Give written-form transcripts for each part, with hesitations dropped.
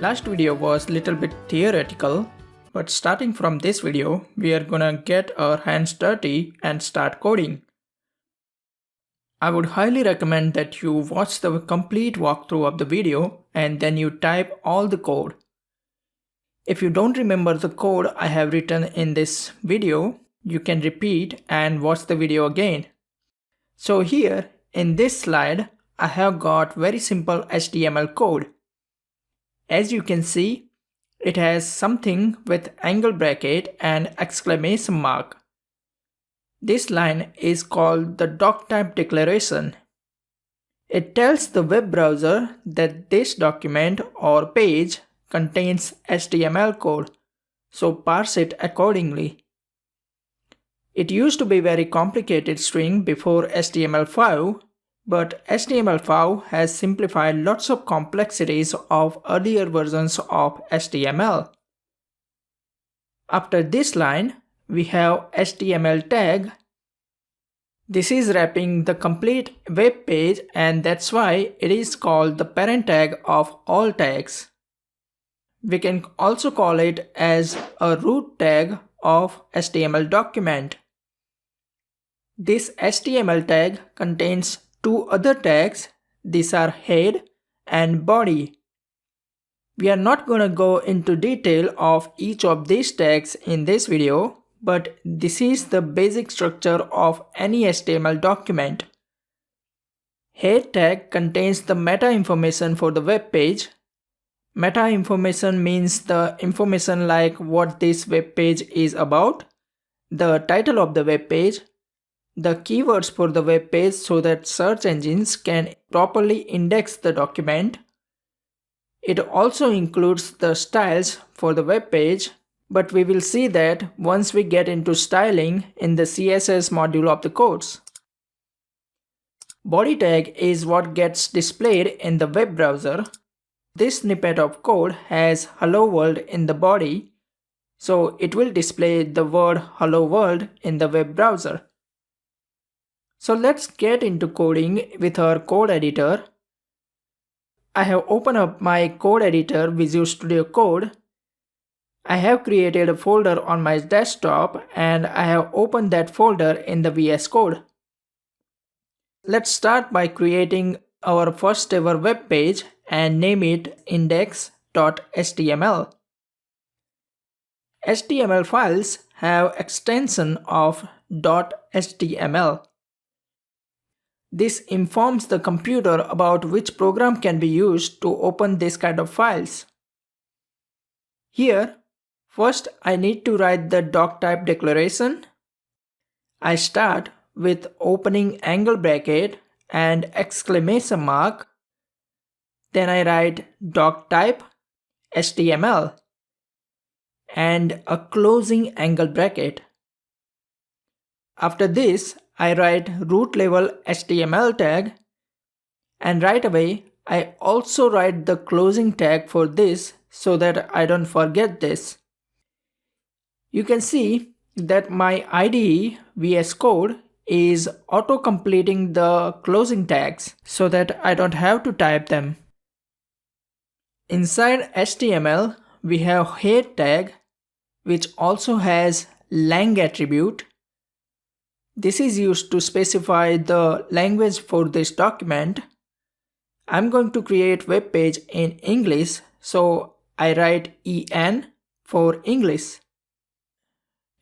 Last video was little bit theoretical, but starting from this video, we are gonna get our hands dirty and start coding. I would highly recommend that you watch the complete walkthrough of the video and then you type all the code. If you don't remember the code I have written in this video, you can repeat and watch the video again. So here in this slide, I have got very simple HTML code. As you can see, it has something with angle bracket and exclamation mark. This line is called the Doctype Declaration. It tells the web browser that this document or page contains HTML code, so parse it accordingly. It used to be very complicated string before HTML5, but HTML5 has simplified lots of complexities of earlier versions of HTML. After this line, we have HTML tag. This is wrapping the complete web page, and that's why it is called the parent tag of all tags. We can also call it as a root tag of HTML document. This HTML tag contains two other tags. These are head and body. We are not going to go into detail of each of these tags in this video, but this is the basic structure of any HTML document. Head tag contains the meta information for the web page. Meta information means the information like what this web page is about, the title of the web page, the keywords for the web page so that search engines can properly index the document. It also includes the styles for the web page, but we will see that once we get into styling in the CSS module of the course. Body tag is what gets displayed in the web browser. This snippet of code has hello world in the body, so it will display the word hello world in the web browser. So let's get into coding with our code editor. I have opened up my code editor, Visual Studio Code. I have created a folder on my desktop and I have opened that folder in the VS Code. Let's start by creating our first ever web page and name it index.html. HTML files have extension of .html. This informs the computer about which program can be used to open this kind of files. Here, first I need to write the Doctype Declaration. I start with opening angle bracket and exclamation mark. Then I write Doctype HTML and a closing angle bracket. After this, I write root level HTML tag, and right away I also write the closing tag for this so that I don't forget this. You can see that my IDE VS Code is auto-completing the closing tags so that I don't have to type them. Inside HTML, we have head tag, which also has lang attribute. This is used to specify the language for this document. I'm going to create web page in English, so I write EN for English.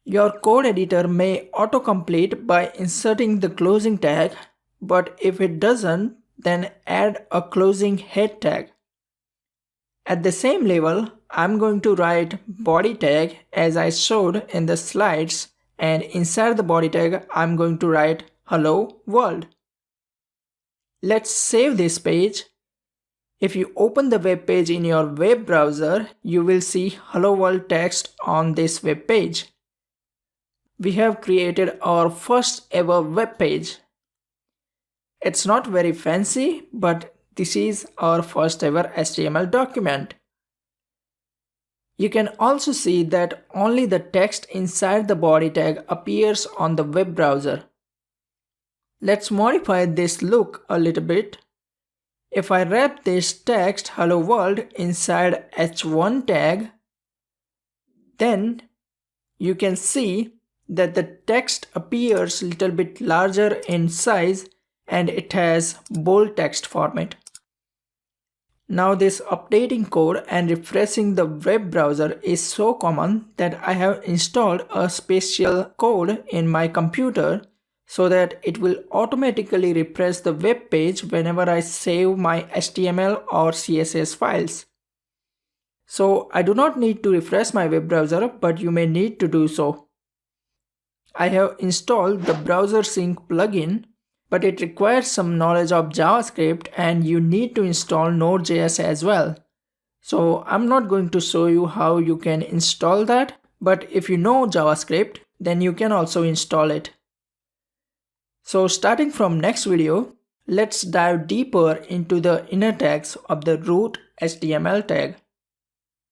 Your code editor may autocomplete by inserting the closing tag, but if it doesn't, then add a closing head tag. At the same level, I'm going to write body tag as I showed in the slides, and inside the body tag, I'm going to write hello world. Let's save this page. If you open the web page in your web browser, you will see hello world text on this web page. We have created our first ever web page. It's not very fancy, but this is our first ever HTML document. You can also see that only the text inside the body tag appears on the web browser. Let's modify this look a little bit. If I wrap this text hello world inside h1 tag, then you can see that the text appears a little bit larger in size and it has bold text format. Now this updating code and refreshing the web browser is so common that I have installed a special code in my computer so that it will automatically refresh the web page whenever I save my HTML or CSS files. So I do not need to refresh my web browser, but you may need to do so. I have installed the browser sync plugin, but it requires some knowledge of JavaScript and you need to install Node.js as well. So I'm not going to show you how you can install that, but if you know JavaScript, then you can also install it. So starting from next video, let's dive deeper into the inner tags of the root HTML tag.